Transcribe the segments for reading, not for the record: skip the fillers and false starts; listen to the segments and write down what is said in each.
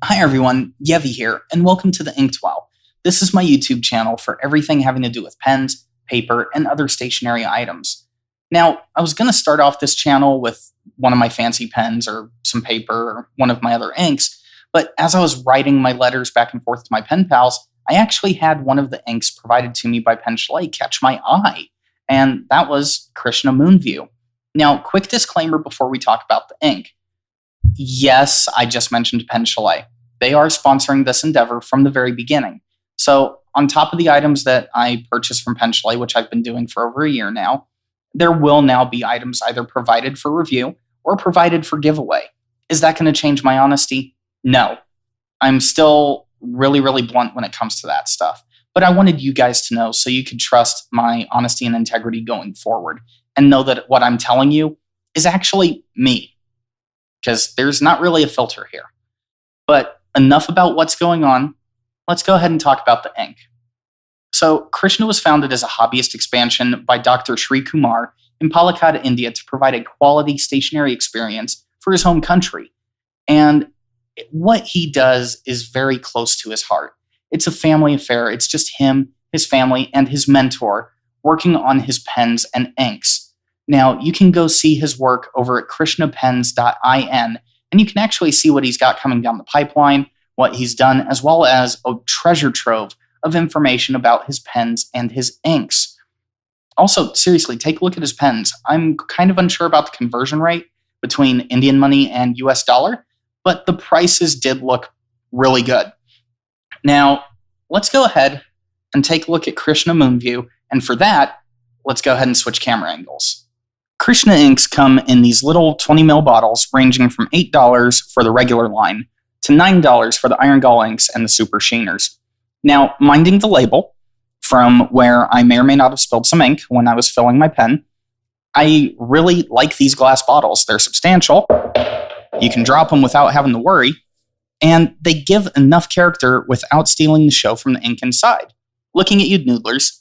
Hi everyone, Yevi here, and welcome to the Inktwell. This is my YouTube channel for everything having to do with pens, paper, and other stationery items. Now, I was going to start off this channel with one of my fancy pens or some paper or one of my other inks, but as I was writing my letters back and forth to my pen pals, I actually had one of the inks provided to me by Pen Chalet catch my eye, and that was Krishna Moonview. Now, quick disclaimer before we talk about the ink. Yes, I just mentioned Pen Chalet. They are sponsoring this endeavor from the very beginning. So on top of the items that I purchased from Pen Chalet, which I've been doing for over a year now, there will now be items either provided for review or provided for giveaway. Is that going to change my honesty? No. I'm still really blunt when it comes to that stuff. But I wanted you guys to know so you could trust my honesty and integrity going forward and know that what I'm telling you is actually me. Because there's not really a filter here. But enough about what's going on. Let's go ahead and talk about the ink. So, Krishna was founded as a hobbyist expansion by Dr. Sri Kumar in Palakkad, India to provide a quality stationery experience for his home country. And what he does is very close to his heart. It's a family affair. It's just him, his family, and his mentor working on his pens and inks. Now, you can go see his work over at krishnapens.in, and you can actually see what he's got coming down the pipeline, what he's done, as well as a treasure trove of information about his pens and his inks. Also, seriously, take a look at his pens. I'm kind of unsure about the conversion rate between Indian money and US dollar, but the prices did look really good. Now, let's go ahead and take a look at Krishna Moonview, and for that, let's go ahead and switch camera angles. Krishna inks come in these little 20 ml bottles ranging from $8 for the regular line to $9 for the Iron Gall inks and the Super Sheeners. Now, minding the label, from where I may or may not have spilled some ink when I was filling my pen, I really like these glass bottles. They're substantial, you can drop them without having to worry, and they give enough character without stealing the show from the ink inside. Looking at you noodlers.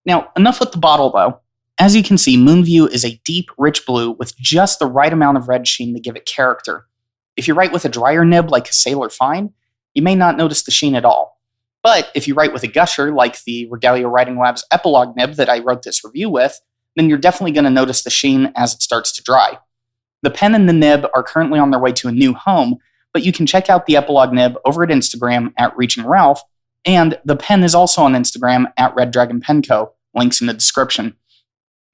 Now, enough with the bottle though. As you can see, Moonview is a deep, rich blue with just the right amount of red sheen to give it character. If you write with a drier nib like a Sailor Fine, you may not notice the sheen at all. But if you write with a gusher like the Regalia Writing Labs Epilogue nib that I wrote this review with, then you're definitely going to notice the sheen as it starts to dry. The pen and the nib are currently on their way to a new home, but you can check out the Epilogue nib over at Instagram at Reaching Ralph, and the pen is also on Instagram at Red Dragon Pen Co. Links in the description.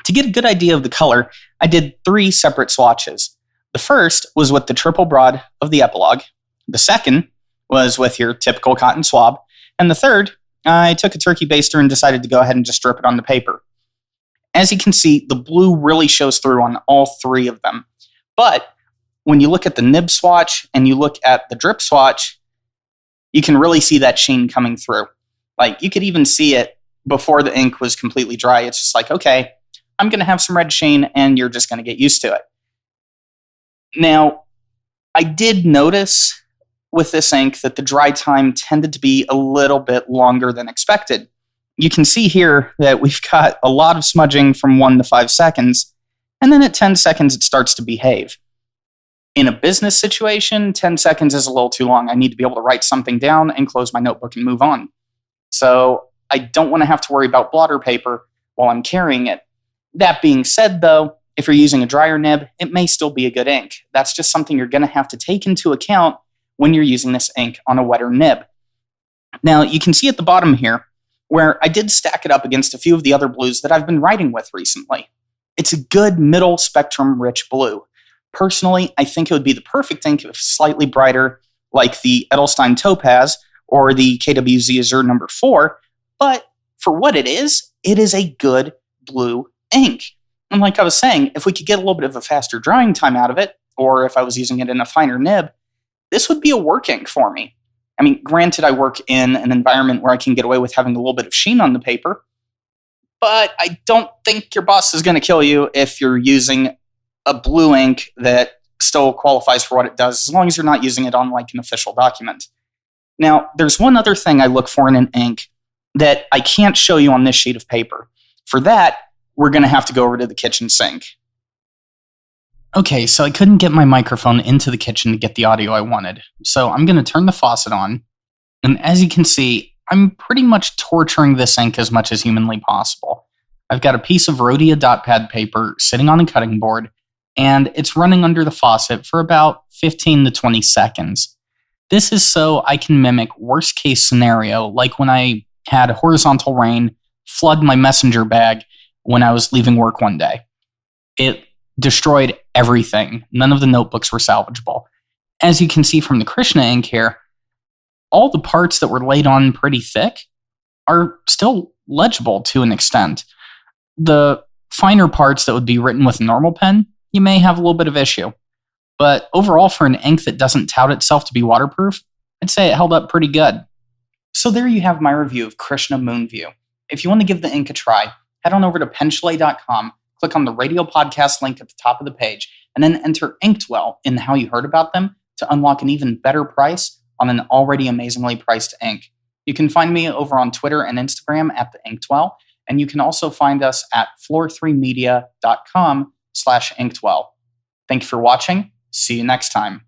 To get a good idea of the color, I did 3 separate swatches. The first was with the triple broad of the Epilogue. The second was with your typical cotton swab. And the third, I took a turkey baster and decided to go ahead and just drip it on the paper. As you can see, the blue really shows through on all 3 of them. But when you look at the nib swatch and you look at the drip swatch, you can really see that sheen coming through. Like, you could even see it before the ink was completely dry. It's just like, okay, I'm going to have some red sheen, and you're just going to get used to it. Now, I did notice with this ink that the dry time tended to be a little bit longer than expected. You can see here that we've got a lot of smudging from 1 to 5 seconds, and then at 10 seconds it starts to behave. In a business situation, 10 seconds is a little too long. I need to be able to write something down and close my notebook and move on. So I don't want to have to worry about blotter paper while I'm carrying it. That being said, though, if you're using a drier nib, it may still be a good ink. That's just something you're going to have to take into account when you're using this ink on a wetter nib. Now, you can see at the bottom here where I did stack it up against a few of the other blues that I've been writing with recently. It's a good middle spectrum rich blue. Personally, I think it would be the perfect ink if slightly brighter, like the Edelstein Topaz or the KWZ Azure No. 4, but for what it is a good blue ink. And like I was saying, if we could get a little bit of a faster drying time out of it, or if I was using it in a finer nib, this would be a work ink for me. I mean, granted, I work in an environment where I can get away with having a little bit of sheen on the paper, but I don't think your boss is going to kill you if you're using a blue ink that still qualifies for what it does, as long as you're not using it on like an official document. Now, there's one other thing I look for in an ink that I can't show you on this sheet of paper. For that, we're going to have to go over to the kitchen sink. Okay, so I couldn't get my microphone into the kitchen to get the audio I wanted. So I'm going to turn the faucet on. And as you can see, I'm pretty much torturing this ink as much as humanly possible. I've got a piece of Rhodia dot pad paper sitting on a cutting board, and it's running under the faucet for about 15 to 20 seconds. This is so I can mimic worst case scenario, like when I had horizontal rain flood my messenger bag when I was leaving work one day. It destroyed everything. None of the notebooks were salvageable. As you can see from the Krishna ink here, all the parts that were laid on pretty thick are still legible to an extent. The finer parts that would be written with a normal pen, you may have a little bit of issue. But overall, for an ink that doesn't tout itself to be waterproof, I'd say it held up pretty good. So there you have my review of Krishna Moonview. If you want to give the ink a try, head on over to penchalet.com, click on the radio podcast link at the top of the page, and then enter Inktwell in How You Heard About Them to unlock an even better price on an already amazingly priced ink. You can find me over on Twitter and Instagram at the Inktwell, and you can also find us at floor3media.com/Inktwell. Thank you for watching. See you next time.